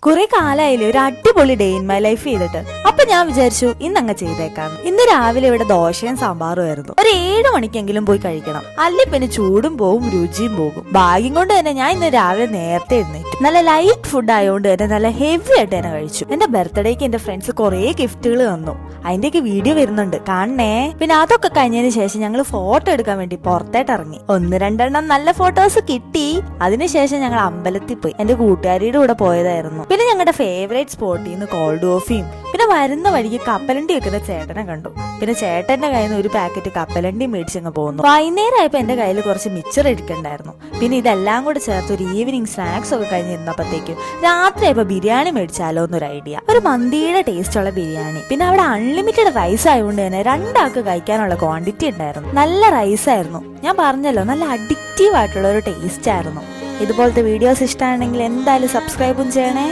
കുറെ കാലായില്ലേ ഒരു അടിപൊളി ഡേ ഇൻ മൈ ലൈഫ് ചെയ്തിട്ട്. അപ്പൊ ഞാൻ വിചാരിച്ചു ഇന്നങ്ങ് ചെയ്തേക്കാം. ഇന്ന് രാവിലെ ഇവിടെ ദോശയും സാമ്പാറും ആയിരുന്നു. ഒരു 7 മണിക്കെങ്കിലും പോയി കഴിക്കണം, അല്ലെ പിന്നെ ചൂടും പോവും രുചിയും പോകും. ഭാഗ്യം കൊണ്ട് തന്നെ ഞാൻ ഇന്ന് രാവിലെ നേരത്തെ എഴുന്നേറ്റു. നല്ല ലൈറ്റ് ഫുഡ് ആയതുകൊണ്ട് തന്നെ നല്ല ഹെവി ആയിട്ട് തന്നെ കഴിച്ചു. എന്റെ ബർത്ത്ഡേക്ക് എന്റെ ഫ്രണ്ട്സ് കുറെ ഗിഫ്റ്റുകൾ തന്നു. അതിന്റെയൊക്കെ വീഡിയോ വരുന്നുണ്ട്, കാണണേ. പിന്നെ അതൊക്കെ കഴിഞ്ഞതിന് ശേഷം ഞങ്ങൾ ഫോട്ടോ എടുക്കാൻ വേണ്ടി പുറത്തേട്ട് ഇറങ്ങി. 1-2 നല്ല ഫോട്ടോസ് കിട്ടി. അതിനുശേഷം ഞങ്ങൾ അമ്പലത്തിൽ പോയി. എന്റെ കൂട്ടുകാരിയുടെ കൂടെ പോയതായിരുന്നു. പിന്നെ ഞങ്ങളുടെ ഫേവറേറ്റ് സ്പോട്ടിൽ നിന്ന് കോൾഡ് കോഫിയും പിന്നെ വരുന്ന വഴിക്ക് കപ്പലണ്ടി വെക്കുന്ന ചേട്ടനെ കണ്ടു. പിന്നെ ചേട്ടന്റെ കയ്യിൽ നിന്ന് ഒരു പാക്കറ്റ് കപ്പലണ്ടി മേടിച്ചങ്ങ് പോകുന്നു. വൈകുന്നേരമായപ്പോ എന്റെ കയ്യിൽ കുറച്ച് മിച്ചർ ഇരിക്കണ്ടായിരുന്നു. പിന്നെ ഇതെല്ലാം കൂടെ ചേർത്ത് ഒരു ഈവനിങ് സ്നാക്സ് ഒക്കെ കഴിഞ്ഞിരുന്നപ്പോഴത്തേക്കും രാത്രിയായപ്പോ ബിരിയാണി മേടിച്ചാലോ എന്നൊരു ഐഡിയ. ഒരു മന്തിയുടെ ടേസ്റ്റ് ഉള്ള ബിരിയാണി. പിന്നെ അവിടെ അൺലിമിറ്റഡ് റൈസ് ആയതുകൊണ്ട് തന്നെ 2 ആൾക്ക് കഴിക്കാനുള്ള ക്വാണ്ടിറ്റി ഉണ്ടായിരുന്നു. നല്ല റൈസ് ആയിരുന്നു. ഞാൻ പറഞ്ഞല്ലോ, നല്ല അഡിക്റ്റീവ് ആയിട്ടുള്ള ഒരു ടേസ്റ്റ് ആയിരുന്നു. ഇതുപോലത്തെ വീഡിയോസ് ഇഷ്ടമാണെങ്കിൽ എന്തായാലും സബ്സ്ക്രൈബും ചെയ്യണേ.